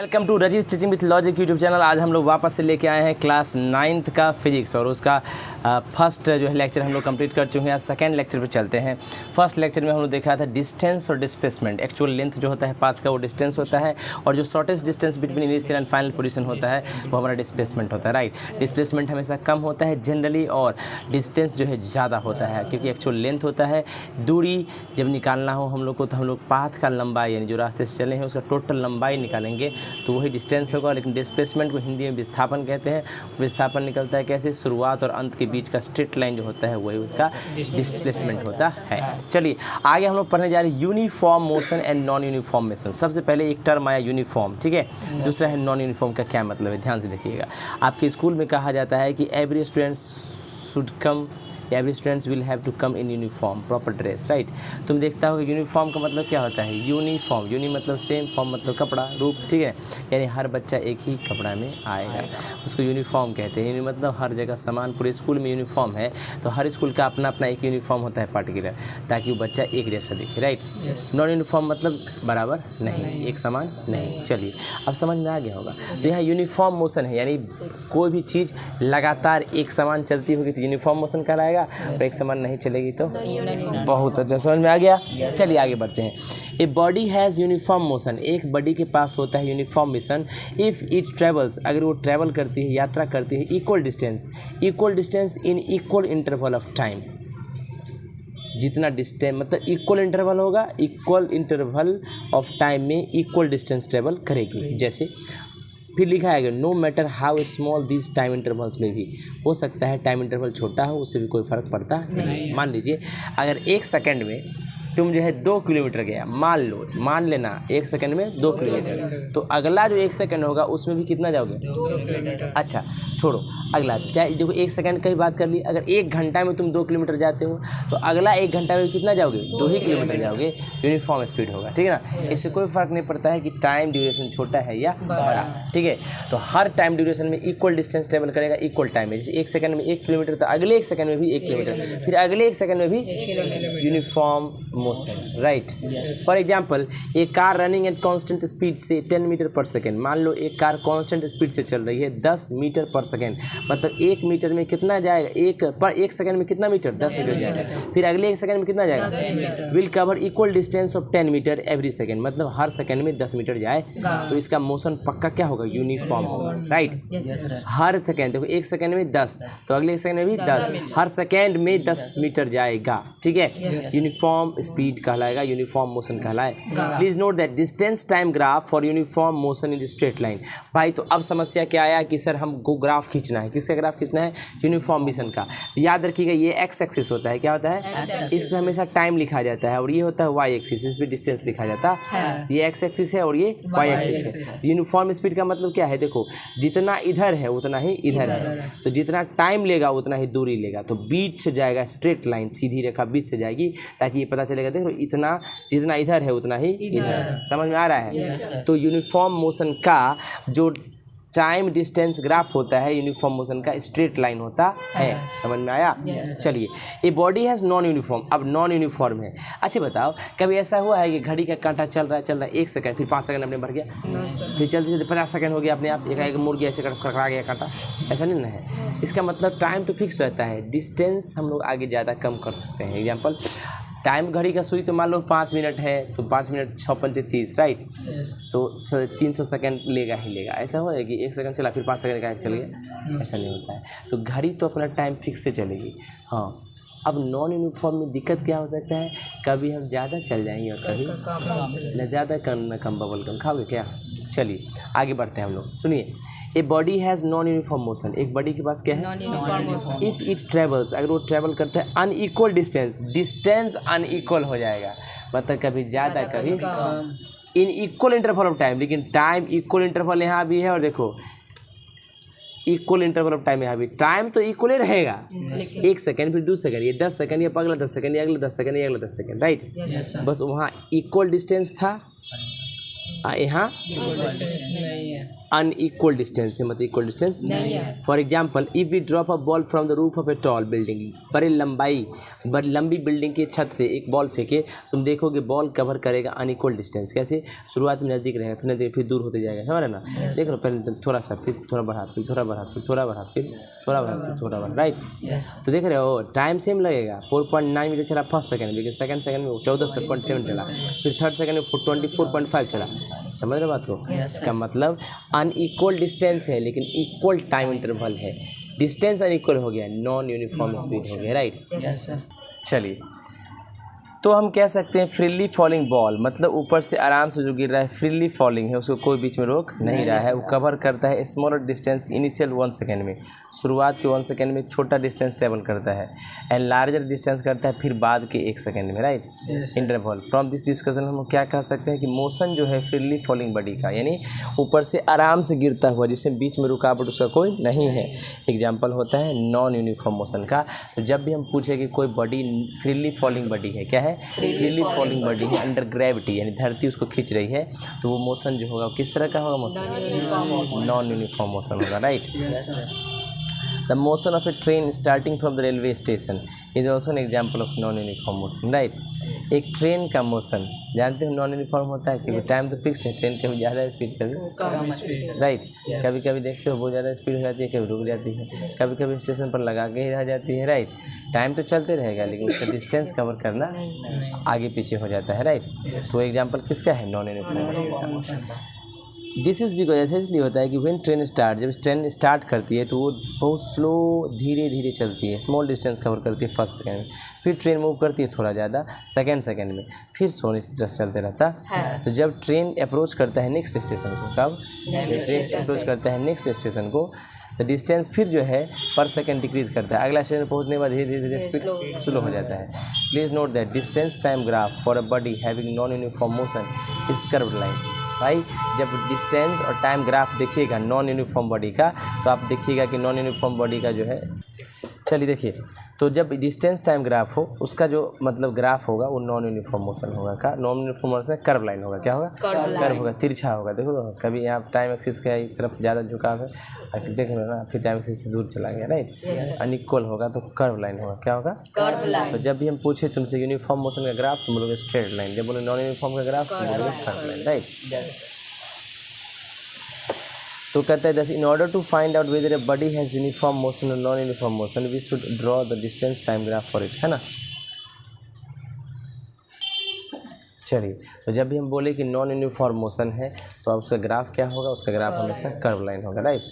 Welcome to रजीज teaching with logic YouTube channel. आज हम लोग वापस से लेके आए हैं क्लास 9th का फिजिक्स और उसका फर्स्ट जो है लेक्चर हम लोग कंप्लीट कर चुके हैं। आज सेकेंड लेक्चर पे चलते हैं। फर्स्ट लेक्चर में हम लोग देखा था डिस्टेंस और डिस्प्लेसमेंट। एक्चुअल लेंथ जो होता है पाथ का वो डिस्टेंस होता है और जो shortest distance between initial and final position होता है वो हमारा डिस्प्लेसमेंट होता है। राइट, डिस्प्लेसमेंट हमेशा कम होता है जनरली और डिस्टेंस जो है ज़्यादा होता है, क्योंकि एक्चुअल लेंथ होता है। दूरी जब निकालना हो हम लोग को तो हम लोग पाथ का लंबाई यानी जो रास्ते से चले हैं उसका टोटल लंबाई निकालेंगे तो वही डिस्टेंस होगा। लेकिन डिस्प्लेसमेंट को हिंदी में विस्थापन कहते हैं। विस्थापन निकलता है कैसे? शुरुआत और अंत के बीच का स्ट्रेट लाइन जो होता है वही उसका डिस्प्लेसमेंट होता है। चलिए आगे हम लोग पढ़ने जा रहे हैं uniform motion and non uniform motion. सबसे पहले एक टर्म आया यूनिफॉर्म, ठीक है। दूसरा है नॉन यूनिफॉर्म का क्या मतलब है, ध्यान से देखिएगा। आपके स्कूल में कहा जाता है कि every students should come, every students will have to come in uniform proper dress. Right, तुम देखता हो कि यूनिफॉर्म का मतलब क्या होता है? यूनिफॉर्म, यूनि मतलब सेम, फॉर्म मतलब कपड़ा, रूप, ठीक है। यानी हर बच्चा एक ही कपड़ा में आएगा, उसको यूनिफॉर्म कहते हैं। यानी मतलब हर जगह समान, पूरे स्कूल में यूनिफॉर्म है तो हर स्कूल का अपना अपना एक यूनिफॉर्म होता है पर्टिकुलर, ताकि वो बच्चा एक जैसा दिखे। राइट, नॉन यूनिफॉर्म मतलब बराबर नहीं, एक समान नहीं। चलिए अब समझ में आ गया होगा। तो यहाँ यूनिफॉर्म मोशन है, यानी कोई भी चीज़ लगातार एक समान चलती होगी तो यूनिफॉर्म मोशन कहलाएगा, और एक समान नहीं चलेगी तो बहुत अच्छा। समझ में आ गया? चलिए आगे बढ़ते हैं। A body has uniform motion, एक बॉडी के पास होता है uniform motion if it travels, अगर वो ट्रैवल करती है, यात्रा करती है equal distance in equal interval of time. जितना डिस्टेंस मतलब इक्वल इंटरवल होगा, इक्वल इंटरवल ऑफ टाइम में इक्वल डिस्टेंस ट्रेवल करेगी। जैसे फिर लिखा है no matter how small this time intervals में भी, हो सकता है टाइम इंटरवल छोटा हो, उससे भी कोई फ़र्क पड़ता नहीं। मान लीजिए अगर एक सेकंड में तुम जो है 2 किलोमीटर गया, मान लेना 1 सेकंड में 2 किलोमीटर, तो अगला जो 1 सेकंड होगा उसमें भी कितना जाओगे? 2 किलोमीटर। अच्छा छोड़ो अगला, चाहे देखो 1 सेकंड की बात कर ली, अगर 1 घंटा में तुम 2 किलोमीटर जाते हो तो अगला 1 घंटा में कितना जाओगे? 2 ही किलोमीटर जाओगे। यूनिफॉर्म स्पीड होगा, ठीक है ना। इससे कोई फ़र्क नहीं पड़ता है कि टाइम ड्यूरेशन छोटा है या बड़ा, ठीक है। तो हर टाइम ड्यूरेशन में इक्वल डिस्टेंस ट्रेवल करेगा, इक्वल टाइम में। जैसे 1 सेकंड में 1 किलोमीटर तो अगले 1 सेकंड में भी 1 किलोमीटर, फिर अगले 1 सेकंड में भी uniform motion. Right, for example A car running at constant speed से 10 मीटर पर सेकेंड। मान लो एक कार कांस्टेंट स्पीड से चल रही है 10 मीटर पर सेकेंड, मतलब 1 मीटर में कितना जाएगा? 1 सेकंड में कितना मीटर? 10 मीटर जाएगा। फिर अगले 1 सेकंड में कितना जाएगा? Will cover equal distance of 10 metre every second, मतलब हर सेकंड में 10 मीटर जाएगा। तो इसका मोशन पक्का क्या होगा? यूनिफॉर्म होगा। राइट, हर सेकंड देखो 1 सेकंड में 10 तो अगले 1 सेकंड में भी 10, हर सेकंड में 10 मीटर जाएगा, ठीक है। यूनिफॉर्म स्पीड कहलाएगा, यूनिफॉर्म मोशन कहलाएगा। Please note that distance time graph for uniform motion in straight line. भाई तो अब समस्या क्या आया कि सर हमको ग्राफ खींचना है। किसका ग्राफ खींचना है? यूनिफॉर्म मोशन का। याद रखिएगा ये एक्स एक्सिस होता है, क्या होता है? इस पर हमेशा टाइम लिखा जाता है, और ये होता है वाई एक्सिस, इस पर डिस्टेंस लिखा जाता है। ये एक्स एक्सिस है और ये वाई एक्सिस है। यूनिफॉर्म स्पीड का मतलब क्या है? देखो जितना इधर है उतना ही इधर है, तो जितना टाइम लेगा उतना ही दूरी लेगा। तो बीच से जाएगा स्ट्रेट लाइन, सीधी रेखा बीच से जाएगी, ताकि ये पता चलेगा देखो इतना जितना इधर है उतना ही इधर। समझ में आ रहा है? तो यूनिफॉर्म मोशन का जो टाइम डिस्टेंस ग्राफ होता है यूनिफॉर्म मोशन का स्ट्रेट लाइन होता है। समझ में आया? चलिए ए बॉडी हैज़ नॉन यूनिफॉर्म, अब नॉन यूनिफॉर्म है। अच्छा बताओ कभी ऐसा हुआ है कि घड़ी का कांटा चल रहा है 1 सेकंड, फिर 5 सेकंड अपने बढ़ गया, फिर चलते चलते 50 सेकंड हो गया अपने आप, एक मुड़ गया, ऐसे कड़कड़ा गया कांटा? ऐसा नहीं ना है। इसका मतलब टाइम तो फिक्स रहता है, डिस्टेंस हम लोग आगे ज़्यादा कम कर सकते हैं। एग्जाम्पल टाइम घड़ी का सुई तो मान लो 5 मिनट है तो 5 मिनट 6 पंचे 30, राइट। तो 300 सेकंड लेगा ही लेगा। ऐसा हो कि 1 सेकंड चला फिर 5 सेकंड का चल गया, ऐसा नहीं होता है। तो घड़ी तो अपना टाइम फिक्स से चलेगी। हाँ, अब नॉन यूनिफॉर्म में दिक्कत क्या हो सकता है? कभी हम ज़्यादा चल जाएंगे और कभी न ज़्यादा न कम। बबल गम खाओगे क्या? चलिए आगे बढ़ते हैं हम लोग। सुनिए ए body has non uniform motion, एक बॉडी के पास क्या है? इफ़ इट ट्रेवल्स, अगर वो ट्रेवल करता है अनइक्वल डिस्टेंस अनइक्वल हो जाएगा, मतलब कभी ज़्यादा कभी इन इक्वल इंटरवल ऑफ टाइम। लेकिन टाइम इक्वल इंटरवल यहाँ भी है, और देखो इक्वल इंटरवल ऑफ टाइम यहाँ भी। टाइम तो इक्वल ही रहेगा, 1 सेकंड फिर 2 सेकंड, ये 10 सेकंड, ये अगला 10 सेकंड, ये अगला 10 सेकंड, ये अगला 10 सेकंड, राइट। बस वहाँ इक्वल डिस्टेंस था, यहाँ अनइक्वल डिस्टेंस है, मतलब इक्वल डिस्टेंस नहीं है। For example if we drop a ball from the roof of a tall building, बड़ी लंबी बिल्डिंग की छत से एक बॉल फेंके, तुम देखोगे बॉल कवर करेगा अनइक्वल डिस्टेंस। कैसे? शुरुआत में नज़दीक रहेगा, फिर नज़दीक, फिर दूर होते जाएगा, समझ रहे ना? देख लो पहले थोड़ा सा, फिर थोड़ा बढ़ा, फिर थोड़ा बढ़ा, फिर थोड़ा बढ़ा, फिर थोड़ा बढ़ा, फिर थोड़ा बढ़ा, राइट? तो देख रहे हो टाइम सेम लगेगा। 4.9 मीटर चला फर्स्ट सेकंड में, लेकिन सेकंड सेकंड में 14.7 चला, फिर थर्ड सेकंड में 24.5 चला। समझ रहे बात को? इसका मतलब अनइक्वल डिस्टेंस है लेकिन इक्वल टाइम इंटरवल है। डिस्टेंस अनइक्वल हो गया, नॉन यूनिफॉर्म स्पीड हो गया, राइट? चलिए, तो हम कह सकते हैं फ्रीली फॉलिंग बॉल, मतलब ऊपर से आराम से जो गिर रहा है फ्रीली फॉलिंग है, उसको कोई बीच में रोक नहीं रहा है। वो कवर करता है स्मॉलर डिस्टेंस इनिशियल 1 सेकेंड में, शुरुआत के 1 सेकेंड में छोटा डिस्टेंस ट्रेवल करता है, एंड लार्जर डिस्टेंस करता है फिर बाद के 1 सेकेंड में, right? Interval. From this discussion हम क्या कह सकते हैं कि मोशन जो है फ्रीली फॉलिंग बॉडी का, यानी ऊपर से आराम से गिरता हुआ जिसमें बीच में रुकावट उसका कोई नहीं है, एग्जाम्पल होता है नॉन यूनिफॉर्म मोशन का। तो जब भी हम पूछे कि कोई बॉडी फ्रीली फॉलिंग बॉडी है, क्या है? फ्रीली फॉलिंग बॉडी है अंडर ग्रेविटी, यानी धरती उसको खींच रही है, तो वो मोशन जो होगा किस तरह का होगा? मोशन नॉन यूनिफॉर्म मोशन होगा, right? The motion of A train starting from the railway station is also an example of non uniform motion, right? एक ट्रेन का मोशन जानते हो नॉन यूनिफॉर्म होता है क्योंकि टाइम तो फिक्स्ड है, ट्रेन कभी ज़्यादा स्पीड कभी कम स्पीड, राइट? कभी कभी देखते हो बहुत ज़्यादा स्पीड हो जाती है, कभी रुक जाती है, कभी कभी स्टेशन पर लगा के ही रह जाती है, राइट? टाइम तो चलते रहेगा लेकिन उसका डिस्टेंस कवर करना आगे पीछे हो जाता है, राइट? तो एग्जाम्पल किसका है? नॉन यूनिफॉर्म मोशन का। दिस इज़ बिकॉज ऐसा इसलिए होता है कि व्हेन ट्रेन स्टार्ट, जब ट्रेन स्टार्ट करती है तो वो बहुत स्लो धीरे धीरे चलती है, स्मॉल डिस्टेंस कवर करती है फर्स्ट सेकंड में, फिर ट्रेन मूव करती है थोड़ा ज़्यादा सेकंड सेकंड में, फिर सोने से दस चलते रहता है। तो जब ट्रेन अप्रोच करता है नेक्स्ट स्टेशन को, कब ट्रेन अप्रोच करता है नेक्स्ट स्टेशन को, तो डिस्टेंस फिर जो है पर सेकंड डिक्रीज करता है, अगला स्टेशन पहुंचने के बाद धीरे धीरे स्पीड स्लो हो जाता है। Please note that distance time graph for a body having non uniform motion is curved line. भाई जब डिस्टेंस और टाइम ग्राफ देखिएगा नॉन यूनिफॉर्म बॉडी का, तो आप देखिएगा कि नॉन यूनिफॉर्म बॉडी का जो है, चलिए देखिए, तो जब डिस्टेंस टाइम ग्राफ हो उसका जो मतलब ग्राफ होगा वो नॉन यूनिफॉर्म मोशन होगा। का non uniform motion curve line होगा, क्या होगा? कर्व होगा, तिरछा होगा। देखो कभी यहाँ टाइम एक्सिस के तरफ ज़्यादा झुकाव है, देख रहे हो ना, फिर टाइम एक्सिस से दूर चला गया, राइट? अनइक्वल होगा तो कर्व लाइन होगा, क्या होगा? Curve line. तो जब भी हम पूछे तुमसे यूनिफॉर्म मोशन का ग्राफ, तुम बोलोगे स्ट्रेट लाइन, जब बोले नॉन यूनिफॉर्म का ग्राफ तुम बोलोगे कर्व लाइन, राइट? तो कहता है दस in order to find out whether a body has uniform motion और non uniform motion we should draw the distance time graph for it, है ना? चलिए, तो जब भी हम बोले कि नॉन यूनिफॉर्म मोशन है तो अब उसका ग्राफ क्या होगा? उसका ग्राफ हमेशा कर्व लाइन होगा, राइट?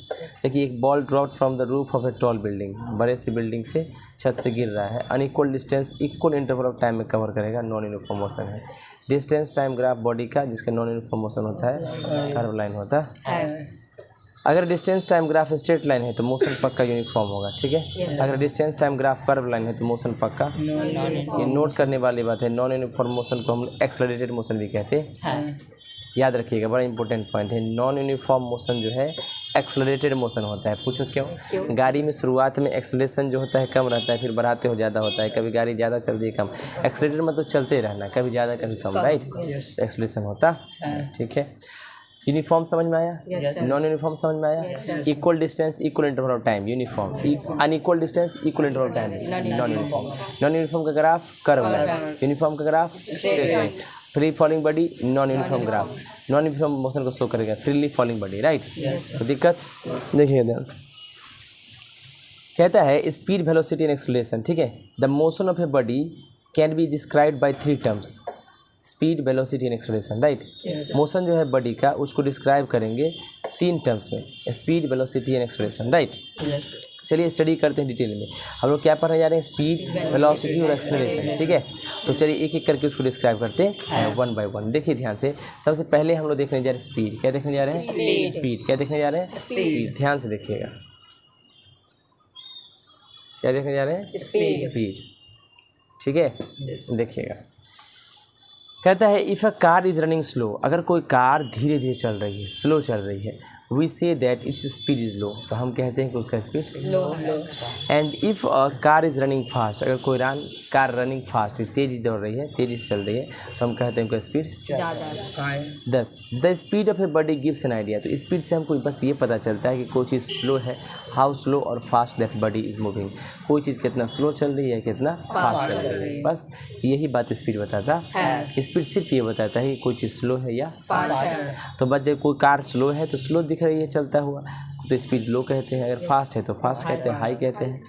देखिए एक ball drop from the roof of a tall building, बड़े सी बिल्डिंग से छत से गिर रहा है, unequal distance equal interval of time में कवर करेगा, नॉन यूनिफॉर्म मोशन है। डिस्टेंस टाइम ग्राफ बॉडी का जिसका नॉन यूनिफॉर्म मोशन होता है कर्व लाइन होता है। अगर distance time graph straight line है तो मोशन पक्का यूनिफॉर्म होगा, ठीक है? अगर distance time graph curve line है तो मोशन पक्का। ये नोट करने वाली बात है, नॉन यूनिफॉर्म मोशन को हम एक्सेलरेटेड मोशन भी कहते हैं, याद रखिएगा, बड़ा इंपॉर्टेंट पॉइंट है। नॉन यूनिफॉर्म मोशन जो है एक्सेलरेटेड मोशन होता है। पूछो क्यों? गाड़ी में शुरुआत में एक्सेलरेशन जो होता है कम रहता है, फिर बढ़ाते हो ज़्यादा होता है, कभी गाड़ी ज़्यादा चलती है कम। एक्सेलरेटेड मतलब चलते रहना, कभी ज़्यादा कभी कम, राइट? एक्सेलरेशन होता, ठीक है? यूनिफॉर्म समझ में आया? नॉन यूनिफॉर्म समझ में आया? Equal distance equal interval of time uniform, unequal distance equal interval of time non uniform. Non uniform का ग्राफ कर्व लाइन, यूनिफॉर्म का graph straight line. Free falling body non uniform graph, non uniform motion को show करेगा, freely falling body, right? तो दिक्कत देखिए ध्यान से, कहता है स्पीड वेलोसिटी एंड एक्सेलरेशन, ठीक है? The motion of a body can be described bye 3 terms, speed velocity and acceleration, right? Motion जो है बॉडी का उसको डिस्क्राइब करेंगे 3 टर्म्स में, speed velocity and acceleration, right? चलिए स्टडी करते हैं डिटेल में। हम लोग क्या पढ़ने जा रहे हैं? स्पीड वेलोसिटी और एक्सेलरेशन, ठीक है? तो चलिए एक एक करके उसको डिस्क्राइब करते हैं वन बाय वन। देखिए ध्यान से, सबसे पहले हम लोग देखने जा रहे हैं स्पीड। क्या देखने जा रहे हैं? स्पीड। क्या देखने जा रहे हैं? स्पीड। ध्यान से देखिएगा, क्या देखने जा रहे हैं? स्पीड, ठीक है? देखिएगा, कहता है if a car is running slow, अगर कोई कार धीरे धीरे चल रही है, स्लो चल रही है, we say that it's speed is low, तो हम कहते हैं कि उसका speed low. And if car is running fast, अगर कोई कार रनिंग फास्ट है, तेज़ी दौड़ रही है, तेज़ी से चल रही है, तो हम कहते हैं उनका स्पीड ज़्यादा। 10। The speed of a body gives an idea, तो स्पीड से हमको बस ये पता चलता है कि कोई चीज़ स्लो है, हाउ स्लो और fast that body is moving, कोई चीज़ कितना स्लो चल रही है, कितना फास्ट चल रही है, बस यही बात स्पीड बताता है। स्पीड सिर्फ ये बताता है कि कोई चीज़ स्लो है या फास्ट है। तो बस जब कोई कार स्लो है तो स्लो दिख रही है चलता हुआ, तो स्पीड लो कहते हैं, अगर फास्ट है तो फास्ट कहते हैं, हाई कहते हैं।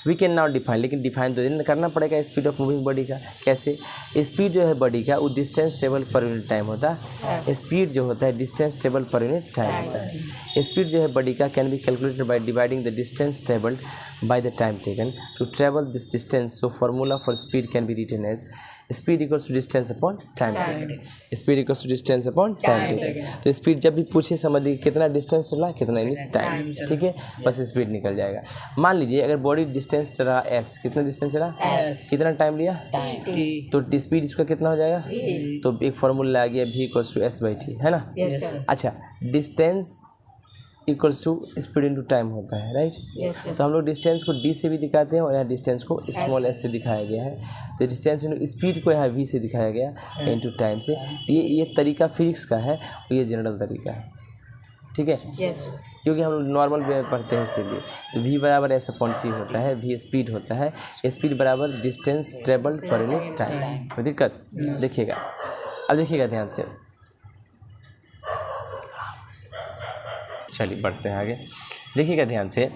वी कैन नॉट डिफाइन, लेकिन डिफाइन तो करना पड़ेगा स्पीड ऑफ मूविंग बॉडी का। कैसे? स्पीड जो है बॉडी का वो डिस्टेंस टेबल पर यूनिट टाइम होता है। स्पीड जो होता है डिस्टेंस टेबल पर यूनिट टाइम होता है। स्पीड जो है बॉडी का can be calculated by dividing the distance travelled by the time taken to travel this distance. So formula for speed can be written as speed equals to distance upon time taken. Speed equals to distance upon time taken. तो speed जब भी पूछे समझ लीजिए कितना distance चला, कितना unit time, ठीक है, बस स्पीड निकल जाएगा। मान लीजिए अगर बॉडी डिस्टेंस चला एस, कितना डिस्टेंस चला, कितना टाइम लिया, तो स्पीड इसका कितना हो जाएगा, तो एक फॉर्मूला आ गया v equals to S by t, है ना। अच्छा, distance equals to speed into time होता है, राइट। तो हम लोग डिस्टेंस को डी से भी दिखाते हैं और यहाँ डिस्टेंस को स्मॉल एस से दिखाया गया है। तो डिस्टेंस स्पीड को यहाँ वी से दिखाया गया इनटू टाइम से। ये तरीका फिजिक्स का है और ये जनरल तरीका है, ठीक है, क्योंकि हम लोग नॉर्मल वे में पढ़ते हैं इसीलिए। तो v बराबर एस अपॉन टी होता है, v स्पीड होता है, स्पीड बराबर डिस्टेंस ट्रेवल पर यूनिट टाइम। कोई दिक्कत? देखिएगा, अब देखिएगा ध्यान से, चलिए बढ़ते हैं आगे, देखिएगा ध्यान से।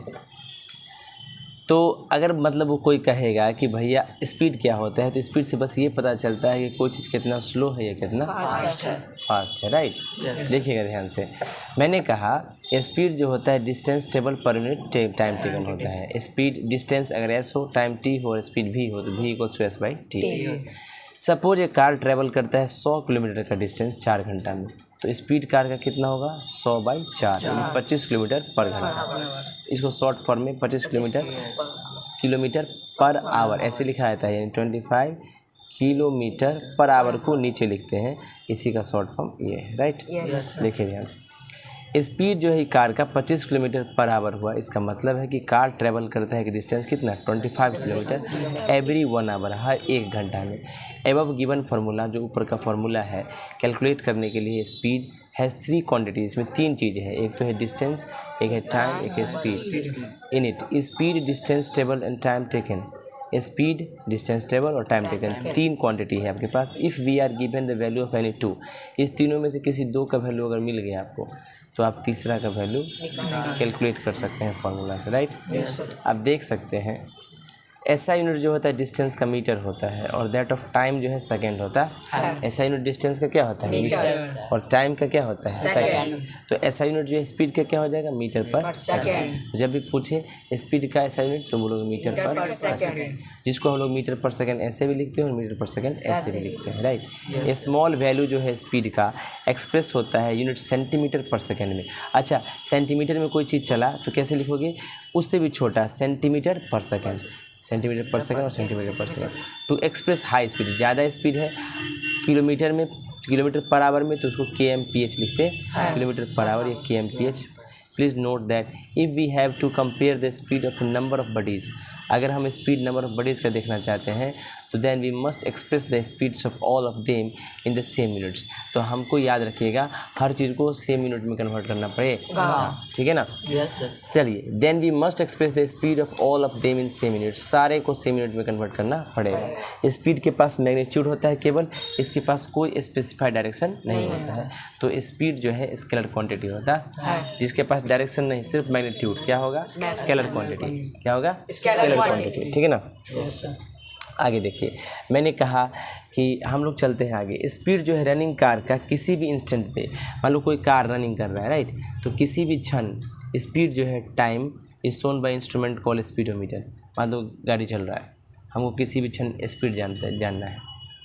तो अगर मतलब वो कोई कहेगा कि भैया स्पीड क्या होता है, तो स्पीड से बस ये पता चलता है कि कोई चीज़ कितना स्लो है या कितना फास्ट है, राइट। देखिएगा ध्यान से, मैंने कहा स्पीड जो होता है डिस्टेंस टेबल पर यूनिट टाइम टेकन होता है। स्पीड डिस्टेंस अगर एस हो, टाइम टी हो और स्पीड भी हो, तो v equals to S by टी। सपोज एक कार ट्रैवल करता है 100 किलोमीटर का डिस्टेंस 4 घंटा में, तो स्पीड कार का कितना होगा, 100 बाई 4 यानी 25 किलोमीटर पर घंटा। इसको शॉर्ट फॉर्म में 25 किलोमीटर पर आवर ऐसे लिखा जाता है, यानी 25 किलोमीटर पर आवर को नीचे लिखते हैं, इसी का शॉर्ट फॉर्म ये है, राइट। देखिए ध्यान से, स्पीड जो है कार का 25 किलोमीटर पर आवर हुआ, इसका मतलब है कि कार ट्रैवल करता है कि डिस्टेंस कितना, 25 किलोमीटर एवरी 1 आवर, हर 1 घंटा में। एबव गिवन फार्मूला, जो ऊपर का फार्मूला है कैलकुलेट करने के लिए स्पीड हैज़ 3 क्वांटिटी, इसमें 3 चीज़ें हैं, एक तो है डिस्टेंस, एक है टाइम, एक है speed. In it speed, distance table and time taken. Speed, distance table और टाइम टेकन 3 क्वांटिटी है आपके पास। If we are given the value of any 2, इस तीनों में से किसी 2 का वैल्यू अगर मिल गया आपको, तो आप तीसरा का वैल्यू कैलकुलेट कर सकते हैं फार्मूला से, राइट। आप देख सकते हैं ऐसा यूनिट जो होता है डिस्टेंस का मीटर होता है और दैट ऑफ टाइम जो है सेकंड होता है। ऐसा यूनिट डिस्टेंस का क्या होता है, मीटर, और टाइम का क्या होता है, सेकंड। तो ऐसा यूनिट जो है स्पीड का क्या हो जाएगा, मीटर पर सेकंड। जब भी पूछे स्पीड का ऐसा यूनिट तो बोलोगे मीटर पर सेकंड, जिसको हम लोग मीटर पर सेकंड ऐसे भी लिखते हैं और मीटर पर सेकंड ऐसे भी लिखते हैं, राइट। स्मॉल वैल्यू जो है स्पीड का एक्सप्रेस होता है यूनिट सेंटीमीटर पर सेकंड में। अच्छा, सेंटीमीटर में कोई चीज़ चला तो कैसे लिखोगे, उससे भी छोटा, centimetre per second, centimetre per second और centimetre per second. To express high speed, ज़्यादा स्पीड है किलोमीटर में, किलोमीटर पर आवर में, तो उसको kmph लिखते हैं, किलोमीटर पर आवर या kmph। Please note that if we have to compare the speed of number of bodies, अगर हम स्पीड नंबर ऑफ बॉडीज़ का देखना चाहते हैं तो then we must express the speeds of all of them in the same units. तो हमको याद रखिएगा हर चीज़ को सेम यूनिट में कन्वर्ट करना पड़ेगा, ठीक है ना। चलिए, then we must express the speed of all of them in same unit, सारे को सेम यूनिट में कन्वर्ट करना पड़ेगा। स्पीड के पास मैग्नीट्यूड होता है केवल, इसके पास कोई स्पेसिफाइड डायरेक्शन नहीं होता है। तो स्पीड जो है स्केलर क्वांटिटी होता है, जिसके पास डायरेक्शन नहीं सिर्फ मैग्नीट्यूड, क्या होगा, स्केलर क्वांटिटी, क्या होगा, स्केलर क्वांटिटी, ठीक है ना। आगे देखिए, मैंने कहा कि हम लोग चलते हैं आगे। स्पीड जो है रनिंग कार का किसी भी इंस्टेंट पे, मान लो कोई कार रनिंग कर रहा है, राइट, तो किसी भी क्षण स्पीड जो है time is shown by instrument call speedometer. मान लो गाड़ी चल रहा है, हमको किसी भी क्षण स्पीड जानना है,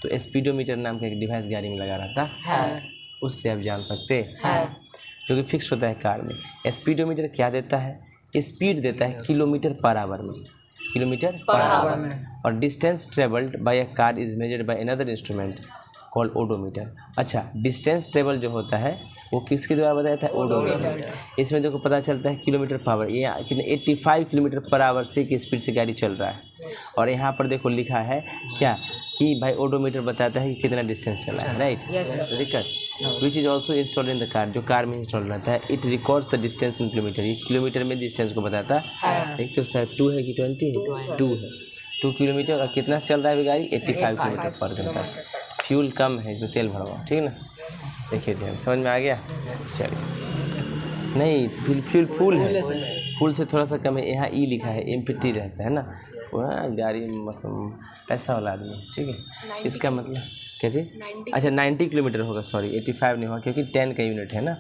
तो स्पीडोमीटर नाम का एक डिवाइस गाड़ी में लगा रहता है, उससे आप जान सकते हैं, जो कि फिक्स होता है कार में। स्पीडोमीटर क्या देता है, स्पीड देता है किलोमीटर पर आवर में, किलोमीटर पर आवर में। और distance travelled by a car is measured by another instrument, called odometer. अच्छा, डिस्टेंस टेबल जो होता है वो किसके द्वारा बताया था? ओडोमीटर। इसमें देखो पता चलता है किलोमीटर पर आवर, ये कितने 85 किलोमीटर पर आवर से की स्पीड से गाड़ी चल रहा है। और यहाँ पर देखो लिखा है क्या कि भाई ओडोमीटर बताता है कि कितना डिस्टेंस चला है, राइट? दिक्कत which is also installed in the car, जो कार में इंस्टॉल रहता है। It records the distance in kilometre, ये किलोमीटर में डिस्टेंस को बताता है। एक तो शायद 2 है कि 20 है? 2 है, 2 किलोमीटर। और कितना चल रहा है अभी गाड़ी? 85 किलोमीटर पर घंटा से। फ्यूल कम है, इसमें तेल भरवा, ठीक है ना? देखिए ध्यान, समझ में आ गया? चलिए, नहीं फ्यूल फुल है, फुल से थोड़ा सा कम है। यहाँ ई लिखा है, एम्प्टी रहता है ना, वह गाड़ी मतलब पैसा वाला आदमी, ठीक है। इसका मतलब क्या जी? अच्छा 90 किलोमीटर होगा, सॉरी 85 नहीं होगा, क्योंकि 10 का यूनिट है ना,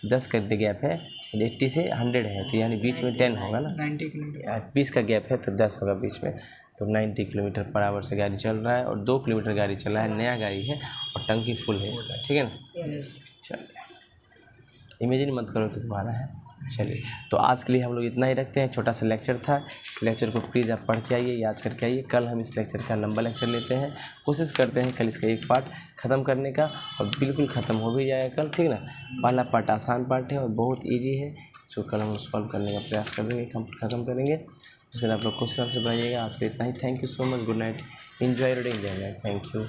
10 का गैप है, 80 से 100 है, तो यानी बीच में 10 होगा ना, 90 किलोमीटर 20 का गैप है तो 10 होगा बीच में। तो 90 किलोमीटर पर आवर से गाड़ी चल रहा है और 2 किलोमीटर गाड़ी चला है, नया गाड़ी है और टंकी फुल है इसका, ठीक है ना? चलिए, इमेजिन मत करो कि तुम्हारा है। चलिए, तो आज के लिए हम लोग इतना ही रखते हैं, छोटा सा लेक्चर था। लेक्चर को प्लीज़ आप पढ़ के आइए, याद करके आइए। कल हम इस लेक्चर का लंबा लेक्चर लेते हैं, कोशिश करते हैं कल इसका एक पार्ट ख़त्म करने का, और बिल्कुल ख़त्म हो भी जाएगा कल, ठीक ना? पहला पार्ट आसान पार्ट है और बहुत ईजी है, इसको कल हम सॉल्व करने का प्रयास करेंगे, ख़त्म करेंगे। उसके बाद आप लोग क्वेश्चन आंसर बनाइएगा। आज के लिए इतना ही। Thank you so much, good night, enjoy reading, thank you.